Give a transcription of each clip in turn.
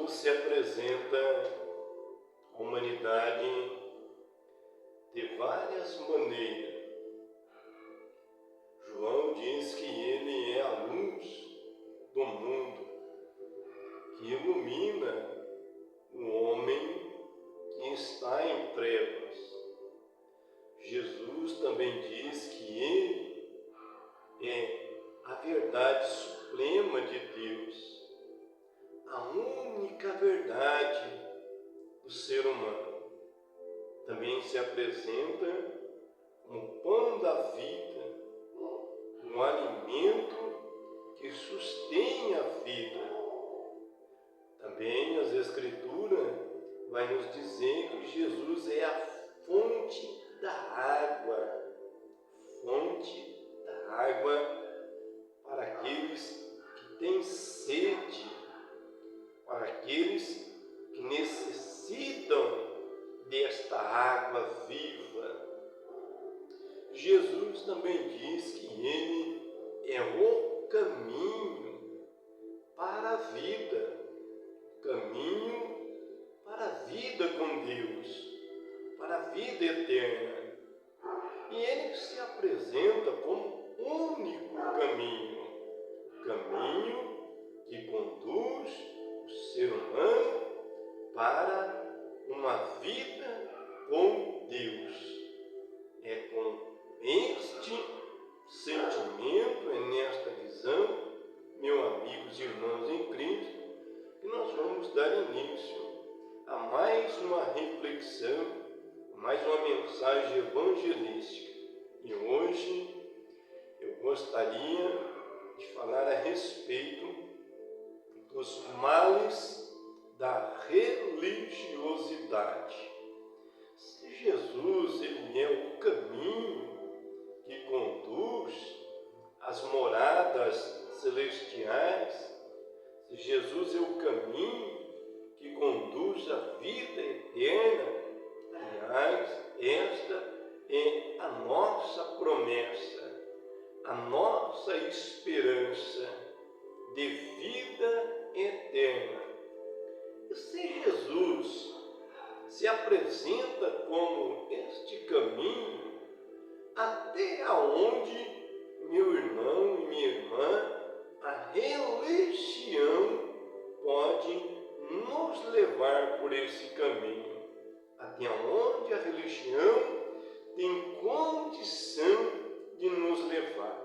Jesus se apresenta à humanidade de várias maneiras. João diz que ele é a luz do mundo, que ilumina o homem que está em trevas. Jesus também diz que ele é a verdade suprema de Deus, a única verdade do ser humano. Também se apresenta como pão da vida, um alimento que sustém a vida. Também as Escrituras vai nos dizer que Jesus é a fonte da água para aqueles que têm sede, para aqueles que necessitam desta água viva. Jesus também diz que ele é o caminho para a vida, caminho para a vida com Deus, para a vida eterna. E ele se apresenta como o único caminho, que conduz o ser humano para uma vida com Deus. É com este sentimento, é nesta visão, meus amigos e irmãos em Cristo, que nós vamos dar início a mais uma reflexão, mais uma mensagem evangelística. E hoje eu gostaria de falar a respeito dos males da religiosidade. Se Jesus ele é o caminho que conduz às moradas celestiais, se Jesus é o caminho que conduz à vida eterna, aliás, esta é a nossa promessa, a nossa esperança de vida eterna. E se Jesus se apresenta como este caminho, até onde, meu irmão e minha irmã, a religião pode nos levar por esse caminho? Até onde a religião tem condição de nos levar?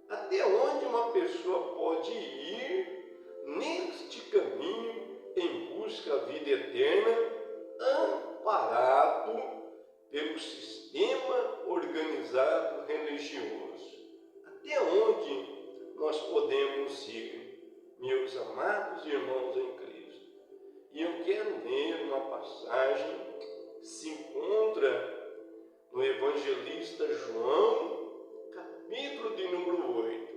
Até onde uma pessoa pode ir neste caminho em busca da vida eterna, amparado pelo sistema organizado religioso? Até onde nós podemos ir, meus amados irmãos em Cristo? E eu quero ler uma passagem que se encontra no Evangelista João, capítulo de número 8.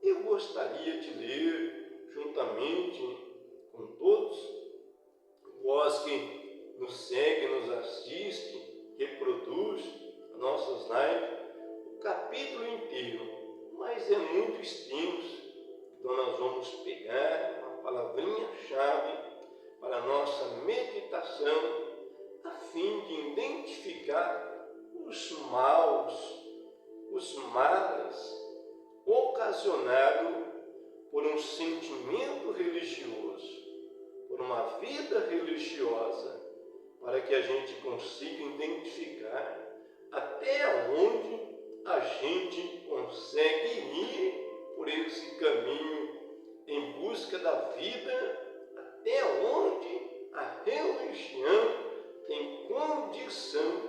Eu gostaria de ler juntamente com todos vós que nos segue, nos assiste, reproduz as nossas lives, o capítulo inteiro, mas é muito extenso. Então nós vamos pegar a palavrinha-chave para a nossa meditação, a fim de identificar os males ocasionados por um sentimento religioso, por uma vida religiosa, para que a gente consiga identificar até onde a gente consegue ir por esse caminho em busca da vida, até onde a religião tem condição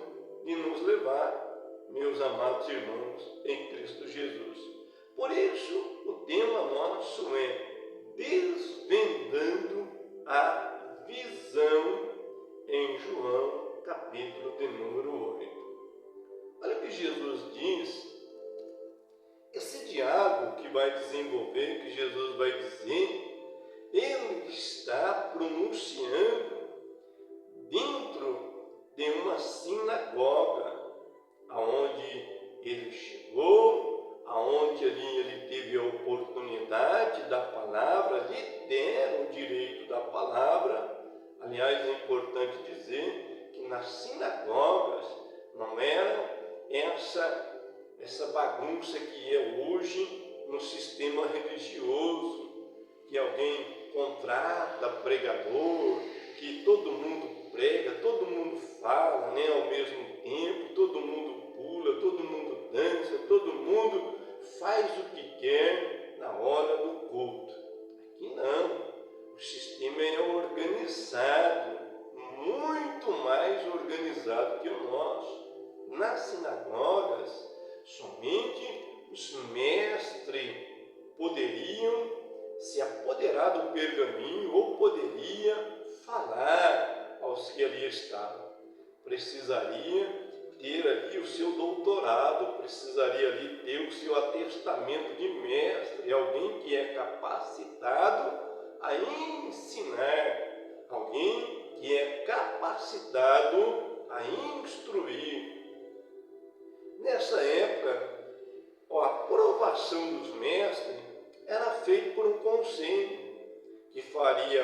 de nos levar, meus amados irmãos em Cristo Jesus. Por isso, o tema nosso é desvendando a visão em João, capítulo de número 8. Olha o que Jesus diz, esse diálogo que vai desenvolver, que Jesus vai dizer, ele está pronunciando dentro de uma sinagoga, aonde ele chegou, aonde ali ele teve a oportunidade da palavra, lhe deram o direito da palavra. palavra. Aliás, é importante dizer que nas sinagogas não era essa bagunça que é hoje no sistema religioso, que alguém contrata pregador, que todo mundo prega, todo mundo fala, né, ao mesmo tempo, todo mundo pula, todo mundo dança, todo mundo faz o que quer na hora do culto. Aqui não, o sistema é organizado, muito mais organizado que o nosso. Nas sinagogas, somente os mestres poderiam se apoderar do pergaminho ou poderia falar aos que ali estavam. Precisaria ter ali o seu doutorado, precisaria ali ter o seu atestamento de mestre, alguém que é capacitado a ensinar, alguém que é capacitado a instruir. Nessa época, a aprovação dos mestres era feita por um conselho que faria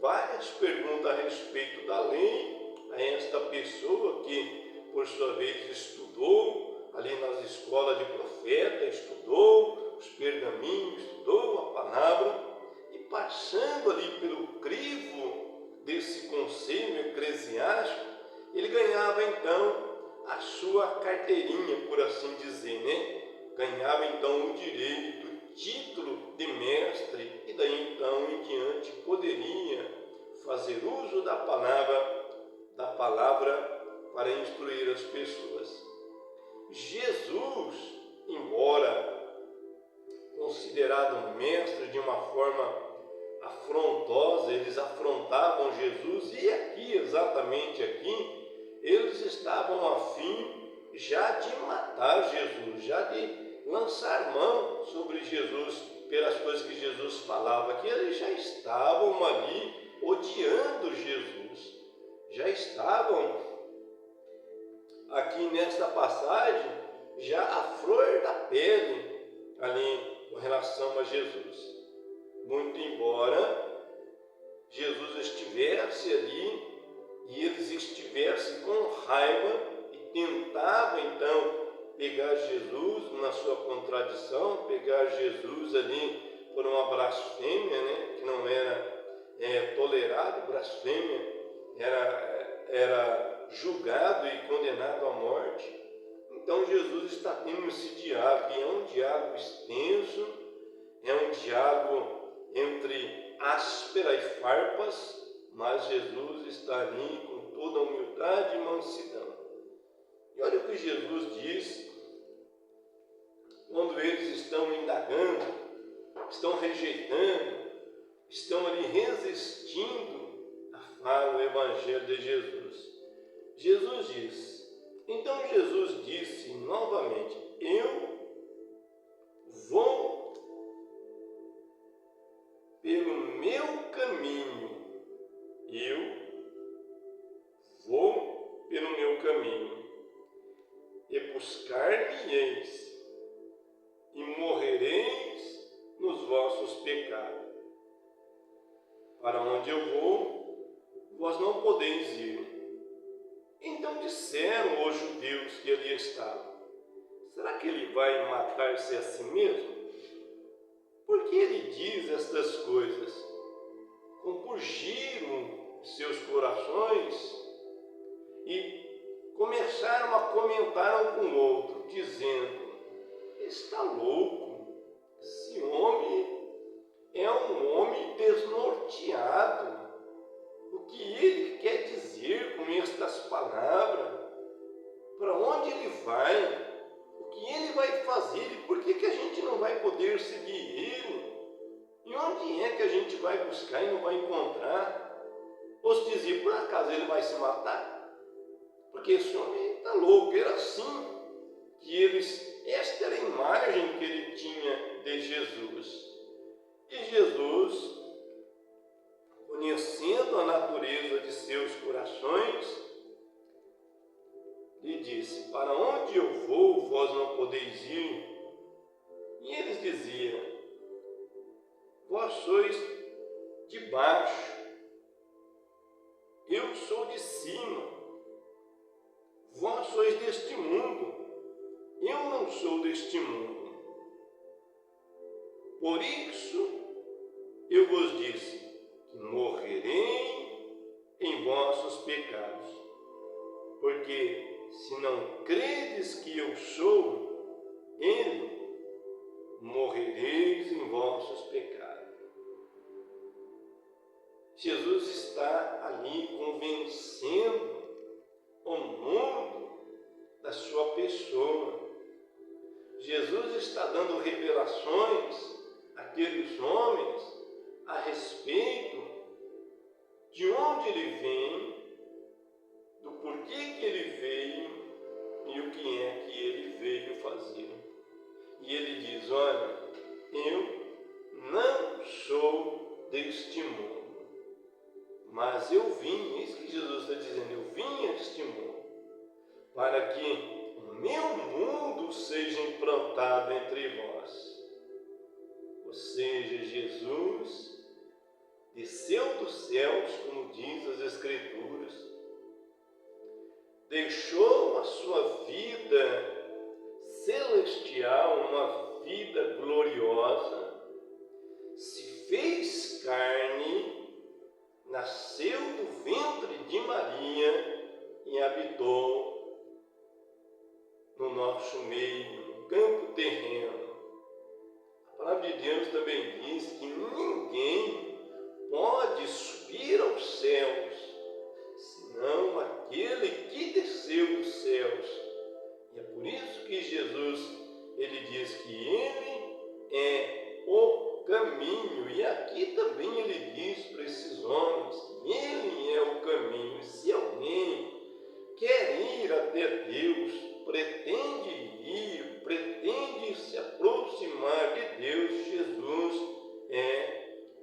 várias perguntas a respeito da lei a esta pessoa que, por sua vez, estudou ali nas escolas de profeta, estudou os pergaminhos, estudou a palavra, e passando ali pelo crivo desse conselho eclesiástico, ele ganhava então a sua carteirinha, por assim dizer, né? Ganhava então o direito, o título de mestre, e daí então em diante poderia fazer uso da palavra para instruir as pessoas. Jesus, embora considerado mestre de uma forma afrontosa, eles afrontavam Jesus, e aqui, exatamente aqui, eles estavam a fim já de matar Jesus, já de lançar mão sobre Jesus pelas coisas que Jesus falava, que eles já estavam ali odiando Jesus, já estavam aqui nesta passagem já à flor da pele ali com relação a Jesus. Muito embora Jesus estivesse ali e eles estivessem com raiva e tentavam então pegar Jesus na sua contradição, pegar Jesus ali por uma blasfêmia, né, que não era tolerado, blasfêmia era julgado e condenado à morte. Então Jesus está tendo esse diálogo, e é um diálogo extenso, é um diálogo entre áspera e farpas, mas Jesus está ali com toda a humildade e mansidão. E olha o que Jesus diz quando eles estão indagando, estão rejeitando, estão ali resistindo a falar o Evangelho de Jesus. Jesus diz, então Jesus disse novamente, eu vou pelo meu caminho, eu vou pelo meu caminho, e buscar-me-eis, e morrereis nos vossos pecados. Para onde eu vou, vós não podeis ir. Então disseram os judeus que ali estavam, será que ele vai matar-se a si mesmo? Por que ele diz estas coisas? Compungiram seus corações e começaram a comentar um com o outro, dizendo, está louco, esse homem é um homem desnorteado. O que ele quer dizer com estas palavras? Para onde ele vai? O que ele vai fazer? E por que a gente não vai poder seguir ele? E onde é que a gente vai buscar e não vai encontrar? Ou se dizia, por acaso ele vai se matar? Porque esse homem está louco, era assim. Esta era a imagem que ele tinha de Jesus. E Jesus, conhecendo a natureza de seus corações, lhe disse, para onde eu vou, vós não podeis ir. E eles diziam, vós sois de baixo cima. Vós sois deste mundo, eu não sou deste mundo. Por isso eu vos disse que morrerei em vossos pecados. Porque se não credes que eu sou Ele, morrereis em vossos pecados. Jesus está ali convencendo o mundo da sua pessoa. Jesus está dando revelações àqueles homens a respeito de onde ele vem, do porquê que ele veio e o que é que ele veio fazer. E ele diz: olha, eu não sou deste mundo, mas eu vim, isso que Jesus está dizendo, eu vim a este mundo, para que o meu mundo seja implantado entre vós. Ou seja, Jesus desceu dos céus, como diz as Escrituras, deixou a sua vida celestial, uma vida gloriosa, se fez carne, nasceu do ventre de Maria e habitou no nosso meio, no campo terreno. A palavra de Deus também diz que ninguém pode subir aos céus, senão aquele que desceu dos céus. E é por isso que Jesus, ele diz que ele é o caminho. E aqui também ele diz para esses homens que ele é o caminho. Se alguém quer ir até Deus, pretende ir, pretende se aproximar de Deus, Jesus é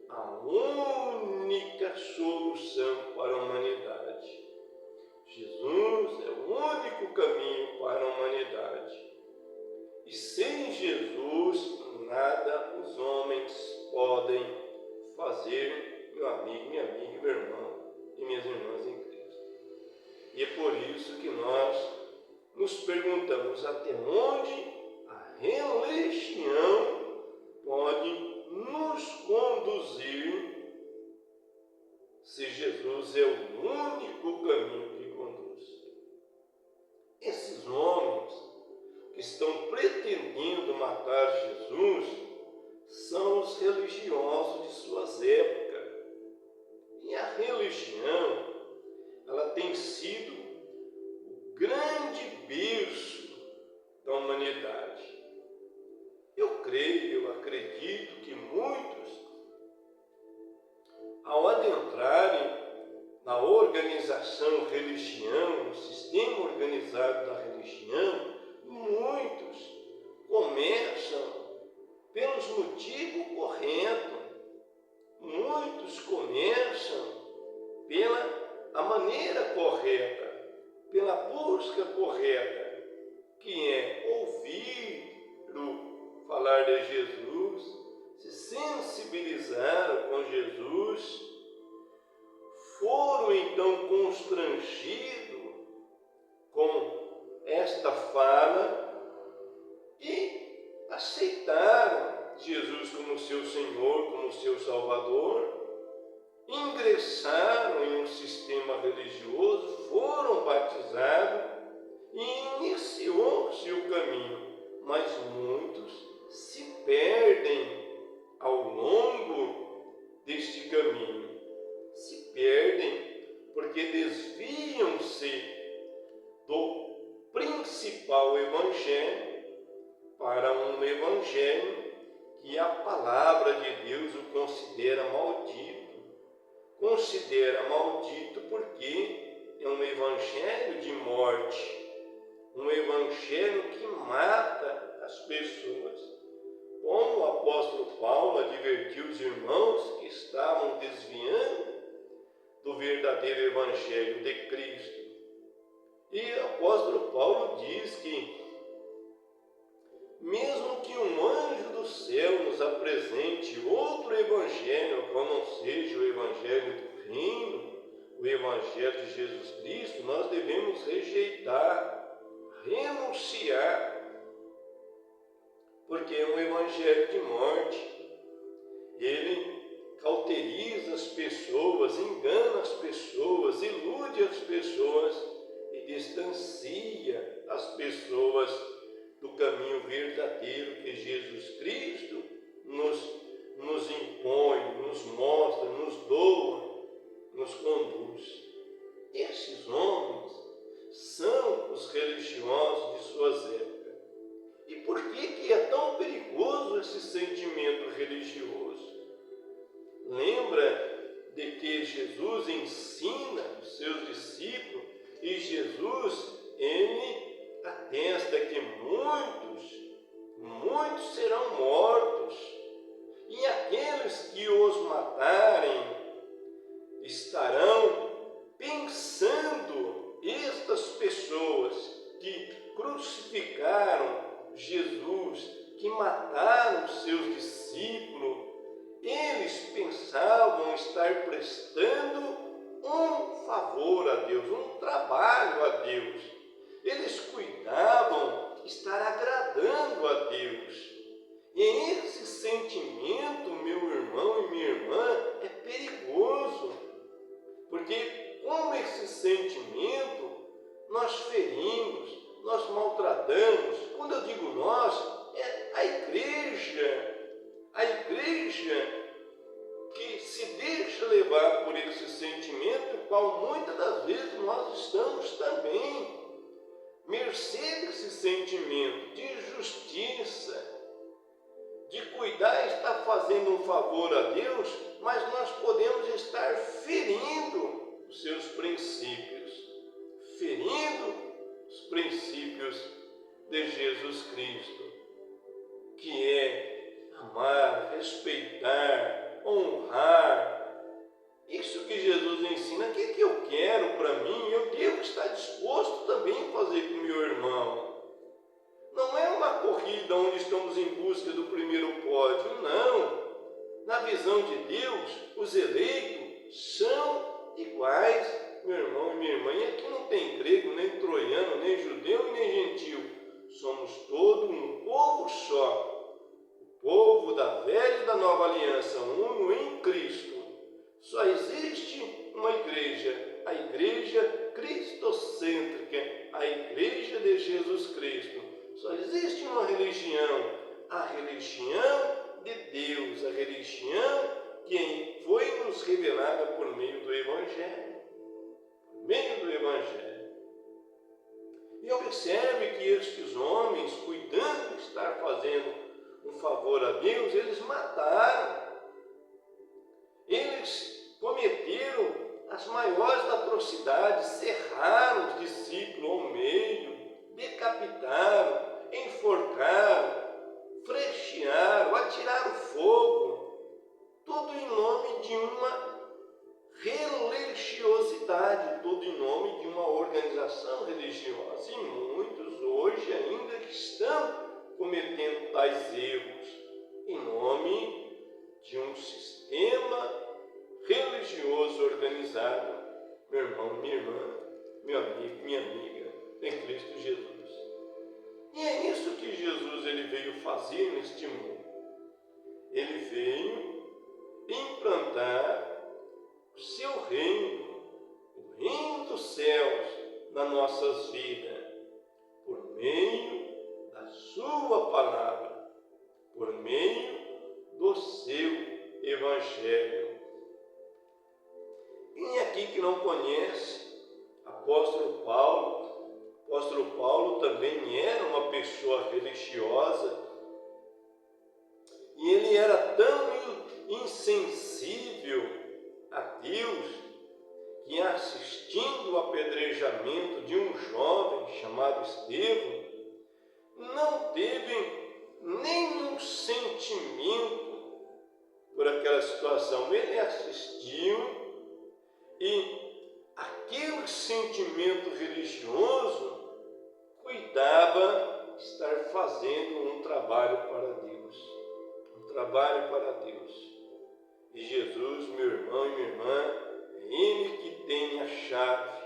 a única solução para a humanidade. Jesus é o único caminho para a humanidade. E sem Jesus, nada os homens podem fazer, meu amigo, minha amiga, meu irmão e minhas irmãs em Cristo. E é por isso que nós nos perguntamos até onde a religião pode nos conduzir, se Jesus é o único caminho que conduz. Esses homens que estão pretendendo matar Jesus são os religiosos de suas épocas. E a religião, ela tem sido o grande berço da humanidade. Eu creio, eu acredito que muitos, ao adentrarem na organização religião, no sistema organizado da religião, muitos começam pelos motivos corretos, muitos começam pela a maneira correta, pela busca correta, que é ouvir falar de Jesus, se sensibilizaram com Jesus, foram então constrangidos com esta fala e aceitaram Jesus como seu Senhor, como seu Salvador, ingressaram em um sistema religioso, foram batizados e iniciou-se o caminho, mas muitos se perdem ao longo deste caminho. Se perdem porque desviam-se do principal evangelho para um evangelho que a palavra de Deus o considera maldito. Considera maldito porque é um evangelho de morte, um evangelho que mata as pessoas. Como o apóstolo Paulo advertiu os irmãos que estavam desviando do verdadeiro evangelho de Cristo. E o apóstolo Paulo diz que mesmo que um anjo do céu nos apresente outro evangelho, qual não seja o evangelho do reino, o Evangelho de Jesus Cristo, nós devemos rejeitar, renunciar, porque é um Evangelho de morte. Ele cauteriza as pessoas, engana as pessoas, ilude as pessoas e distancia as pessoas do caminho verdadeiro que Jesus Cristo nos impõe, nos mostra, nos doa, nos conduz. Esses homens são os religiosos de suas épocas. E por que é tão perigoso esse sentimento religioso? Lembra de que Jesus ensina os seus discípulos e Jesus, ele atesta que muitos serão mortos e aqueles que os matarem estarão pensando, estas pessoas que crucificaram Jesus, que mataram os seus discípulos, eles pensavam estar prestando um favor a Deus, um trabalho a Deus. Eles cuidavam estar agradando a Deus. E esse sentimento, meu irmão e minha irmã, é perigoso. Porque com esse sentimento, nós ferimos, nós maltratamos. Quando eu digo nós, é a igreja que se deixa levar por esse sentimento, o qual muitas das vezes nós estamos também, mercê desse sentimento de justiça, de cuidar, estar fazendo um favor a Deus, mas nós podemos estar ferindo os seus princípios, ferindo os princípios de Jesus Cristo, que é amar, respeitar, honrar. Isso que Jesus ensina, o que eu quero para mim, eu devo estar disposto também a fazer com o meu irmão. Não é uma corrida onde estamos em busca do primeiro pódio, não. Na visão de Deus, os eleitos são iguais, meu irmão e minha irmã. E aqui não tem grego, nem troiano, nem judeu e nem gentil. Somos todos um povo só. O povo da velha e da nova aliança, uno em Cristo. Só existe uma igreja, a igreja cristocêntrica, a igreja de Jesus Cristo. Só existe uma religião, a religião de Deus, a religião que foi nos revelada por meio do Evangelho. Por meio do Evangelho. E observe que estes homens, cuidando de estar fazendo um favor a Deus, eles mataram. Eles cometeram as maiores atrocidades, cerraram os discípulos ao meio, decapitaram, enforcaram, frechearam, atiraram fogo, tudo em nome de uma religiosidade, tudo em nome de uma organização religiosa. E muitos hoje ainda estão cometendo tais erros em nome de um sistema religioso organizado. Meu irmão, minha irmã, meu amigo, minha amiga, em Cristo Jesus. E é isso que Jesus ele veio fazer neste mundo. Ele veio implantar o seu reino, o reino dos céus nas nossas vidas, por meio da sua palavra, por meio do seu Evangelho. Quem aqui que não conhece apóstolo Paulo também era uma pessoa religiosa e ele era tão insensível a Deus que, assistindo ao apedrejamento de um jovem chamado Estevão, não teve nenhum sentimento por aquela situação. Ele assistiu e aquele sentimento religioso cuidava estar fazendo um trabalho para Deus. Um trabalho para Deus. E Jesus, meu irmão e minha irmã, é Ele que tem chave.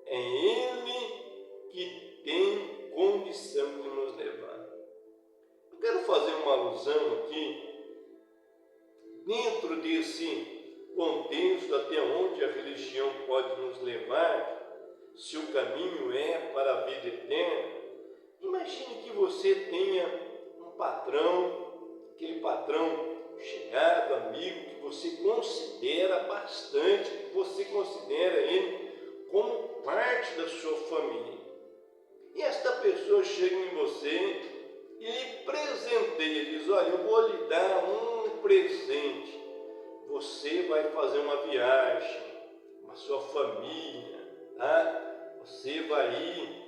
É Ele que tem condição de nos levar. Eu quero fazer uma alusão aqui, dentro desse contexto, até onde a religião pode nos levar, se o caminho é para a vida eterna. Imagine que você tenha um patrão, aquele patrão chegado, amigo, que você considera bastante, que você considera ele como parte da sua família. E esta pessoa chega em você e lhe presenteia, diz: olha, eu vou lhe dar um presente. Você vai fazer uma viagem com a sua família, tá? Você vai ir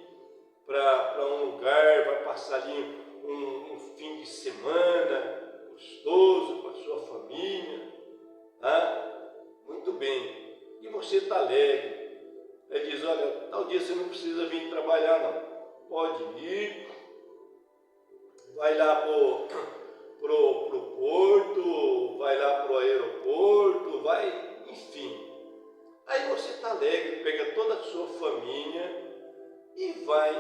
para um lugar, vai passar ali um fim de semana gostoso com a sua família, tá? Muito bem. E você está alegre. Ele diz: olha, tal dia você não precisa vir trabalhar, não. Pode ir, vai lá pro porto, vai lá pro aeroporto, vai, enfim. Aí você está alegre, pega toda a sua família e vai.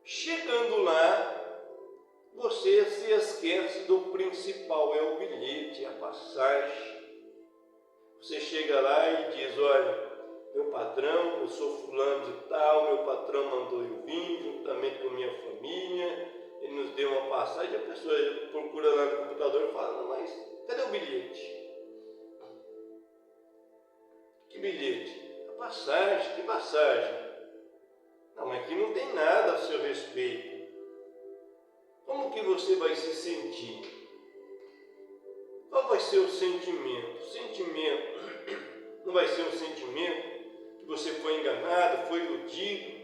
Chegando lá, você se esquece do principal, é o bilhete, a passagem. Você chega lá e diz: olha, meu patrão, eu sou fulano de tal, meu patrão mandou eu vir juntamente com minha família, ele nos deu uma passagem. A pessoa procura lá no computador e fala: não, mas cadê o bilhete? Que bilhete? A passagem. Que passagem? Não, aqui não tem nada a seu respeito. Como que você vai se sentir? Qual vai ser o sentimento? O sentimento não vai ser um sentimento que você foi enganado, foi iludido.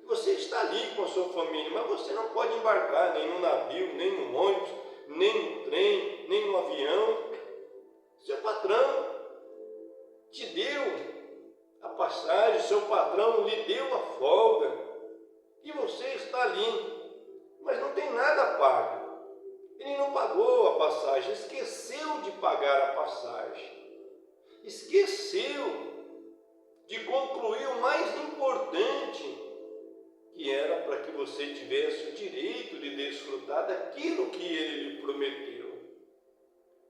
Você está ali com a sua família, mas você não pode embarcar nem no navio, nem no ônibus, nem no trem, nem no avião. Seu patrão te deu a passagem, seu patrão lhe deu a folga e você está ali, mas não tem nada pago. Ele não pagou a passagem, esqueceu de pagar a passagem, esqueceu de concluir o mais importante, que era para que você tivesse o direito de desfrutar daquilo que ele lhe prometeu.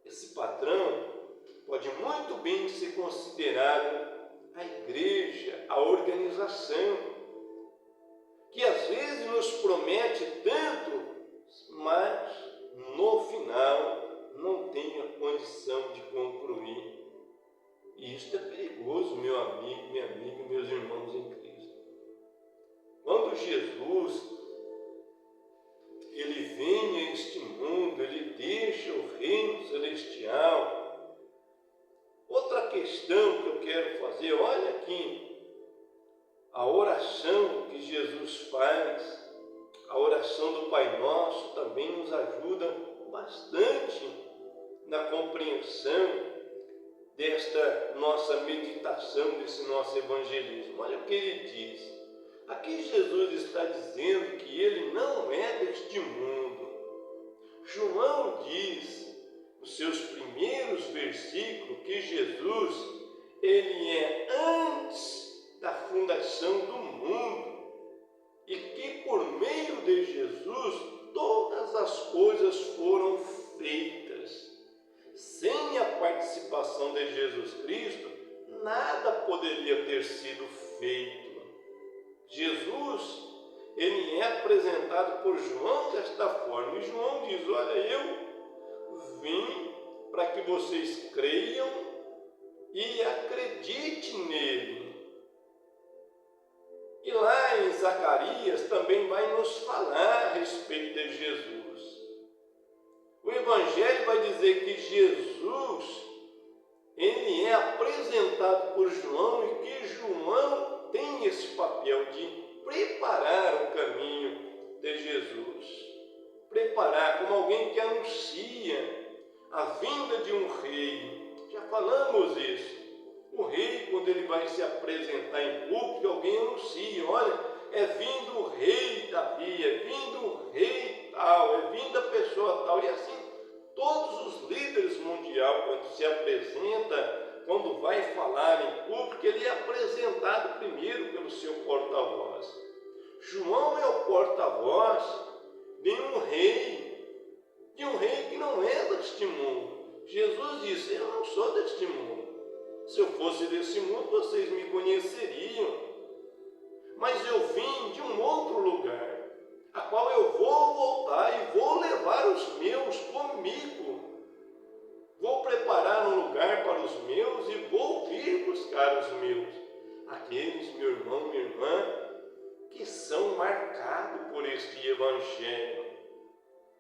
Esse patrão pode muito bem ser considerado a igreja, a organização, que às vezes nos promete tanto, mas no final não tem a condição de concluir. E isso é perigoso, meu amigo, minha amiga, meus irmãos em Cristo. Quando Jesus ele vem a este mundo, ele deixa o reino celestial. Outra questão que eu quero fazer, olha aqui, a oração que Jesus faz, a oração do Pai Nosso também nos ajuda bastante na compreensão desta nossa meditação, desse nosso evangelismo. Olha o que ele diz. Aqui Jesus está dizendo que ele não é deste mundo. João diz, nos seus primeiros versículos, que Jesus, ele é antes da fundação do mundo e que por meio de Jesus todas as coisas foram feitas. Sem a participação de Jesus Cristo, nada poderia ter sido feito. Jesus, ele é apresentado por João desta forma. E João diz: olha, eu vim para que vocês creiam e acreditem nele. E lá em Zacarias também vai nos falar a respeito de Jesus. O Evangelho vai dizer que Jesus, ele é apresentado por João e que João tem esse papel de preparar o caminho de Jesus. Preparar como alguém que anuncia a vinda de um rei. Já falamos isso. O rei, quando ele vai se apresentar em público, alguém anuncia: olha, é vindo o rei Davi, é vindo o rei tal, é vindo a pessoa tal. E assim, todos os líderes mundiais, quando se apresenta quando vai falar em público, ele é apresentado primeiro pelo seu porta-voz. João é o porta-voz de um rei que não é deste mundo. Jesus disse: eu não sou deste mundo. Se eu fosse desse mundo, vocês me conheceriam. Mas eu vim de um outro lugar, a qual eu vou voltar e vou levar os meus comigo. Vou preparar um lugar para os meus e vou vir buscar os meus. Aqueles, meu irmão, minha irmã, que são marcados por este Evangelho.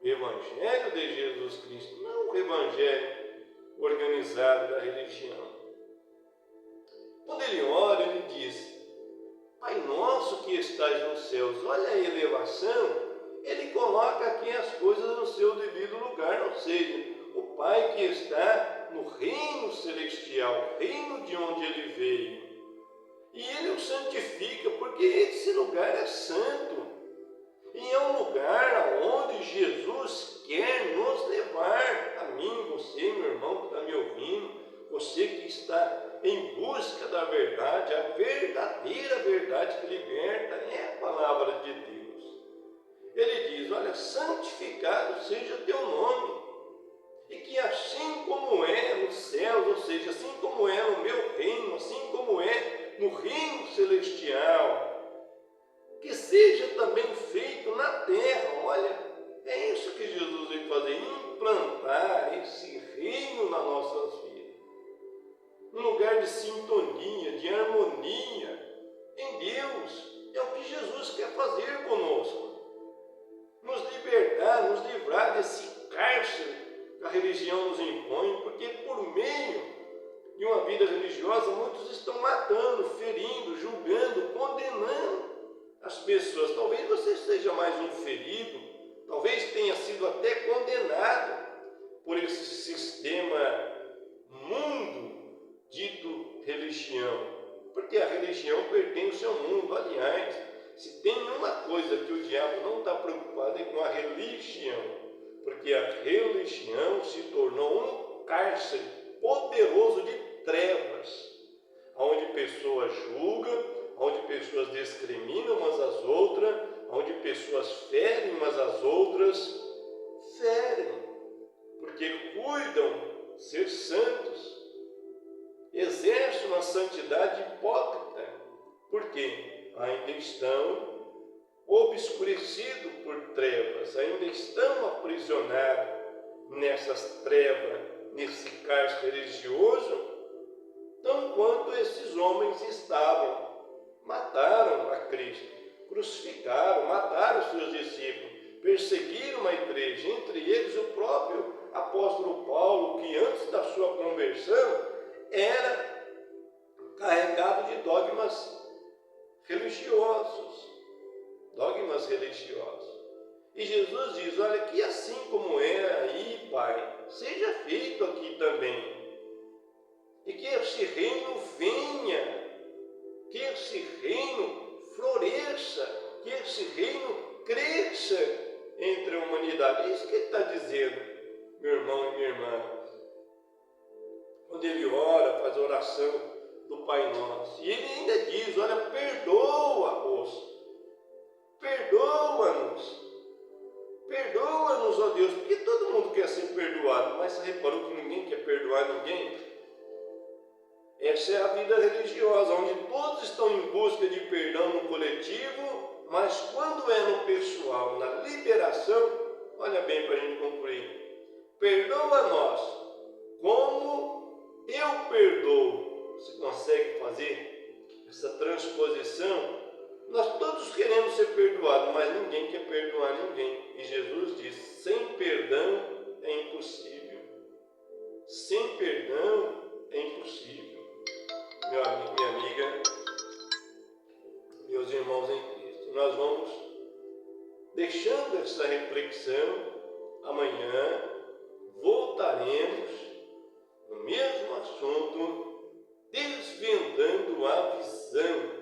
O Evangelho de Jesus Cristo, não o Evangelho organizado da religião. Quando ele ora, ele diz: Pai nosso que estás nos céus. Olha a elevação. Ele coloca aqui as coisas no seu devido lugar, ou seja, o Pai que está no reino celestial, reino de onde ele veio. E ele o santifica, porque esse lugar é santo. E é um lugar onde Jesus quer nos levar, a mim, você, meu irmão que está me ouvindo, você que está em busca da verdade, a verdadeira verdade que liberta é a palavra de Deus. Ele diz: olha, santificado seja teu nome, e que assim como é nos céus, ou seja, assim como é no meu reino, assim como é no reino celestial, que seja também feito na terra. Olha, é isso que Jesus veio fazer, implantar esse reino nas nossas vidas. Um lugar de sintonia, de harmonia em Deus. É o que Jesus quer fazer conosco. Nos libertar, nos livrar desse cárcere que a religião nos impõe, porque por meio de uma vida religiosa muitos estão matando, ferindo, julgando, condenando as pessoas. Talvez você seja mais um ferido, talvez tenha sido até condenado por esse sistema mundo dito religião, porque a religião pertence ao mundo. Aliás, se tem uma coisa que o diabo não está preocupado é com a religião, porque a religião se tornou um cárcere poderoso de trevas, onde pessoas julgam, onde pessoas discriminam umas às outras, onde pessoas ferem umas às outras, porque cuidam ser santos, exercem uma santidade hipócrita, porque ainda estão obscurecidos por trevas, ainda estão aprisionados nessas trevas, nesse cárcere religioso, tão quanto esses homens estavam. Mataram a Cristo, crucificaram, mataram os seus discípulos, perseguiram a igreja, entre eles o próprio apóstolo Paulo, que antes da sua conversão era carregado de dogmas religiosos. E Jesus diz: olha, que assim como é aí, Pai, seja feito aqui também. E que esse reino venha, que esse reino floresça, que esse reino cresça entre a humanidade. É isso que ele está dizendo, meu irmão e minha irmã. Quando ele ora, faz a oração do Pai Nosso. E ele ainda diz: olha, perdoa-os. Perdoa-nos, ó Deus, porque todo mundo quer ser perdoado, mas você reparou que ninguém quer perdoar ninguém? Essa é a vida religiosa, onde todos estão em busca de perdão no coletivo, mas quando é no pessoal, na liberação, olha bem para a gente concluir: perdoa-nós como eu perdoo. Você consegue fazer essa transposição? Nós todos queremos ser perdoados, mas ninguém quer perdoar ninguém. E Jesus diz: sem perdão é impossível. Sem perdão é impossível. Meu amigo, minha amiga, meus irmãos em Cristo, nós vamos deixando essa reflexão. Amanhã voltaremos no mesmo assunto, desvendando a visão,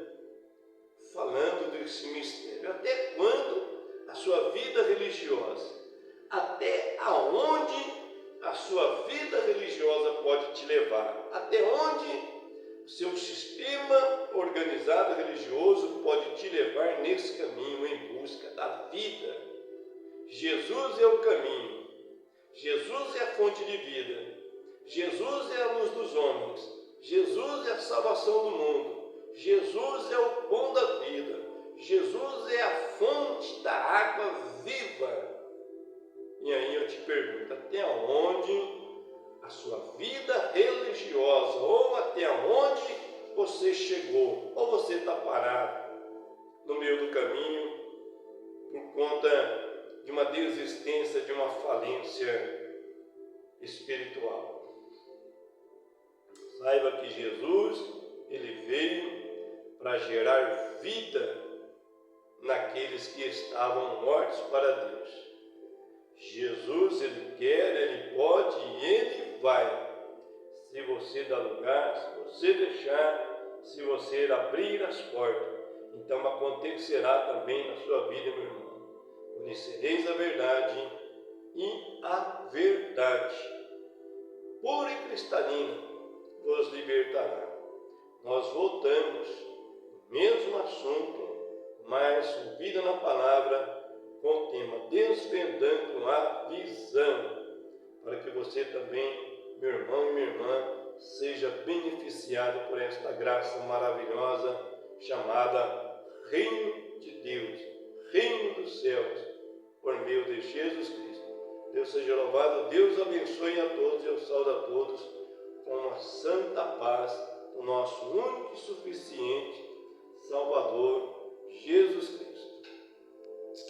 falando desse mistério. Até quando a sua vida religiosa, até aonde a sua vida religiosa pode te levar, até onde o seu sistema organizado religioso pode te levar nesse caminho em busca da vida. Jesus é o caminho, Jesus é a fonte de vida, Jesus é a luz dos homens, Jesus é a salvação do mundo, Jesus é o pão da vida, Jesus é a fonte da água viva. E aí eu te pergunto, até onde a sua vida religiosa, ou até onde você chegou, ou você está parado no meio do caminho por conta de uma desistência, de uma falência espiritual. Saiba que Jesus, ele veio para gerar vida naqueles que estavam mortos para Deus. Jesus, ele quer, ele pode e ele vai. Se você dar lugar, se você deixar, se você abrir as portas, então acontecerá também na sua vida, meu irmão. Conhecereis a verdade e a verdade, pura e cristalina, vos libertará. Nós voltamos no mesmo assunto, mas Vida na Palavra, com o tema Desvendando a Visão, para que você também, meu irmão e minha irmã, seja beneficiado por esta graça maravilhosa chamada Reino de Deus, Reino dos Céus, por meio de Jesus Cristo. Deus seja louvado, Deus abençoe a todos e eu saúdo a todos com a santa paz do nosso único e suficiente Salvador, Jesus Cristo.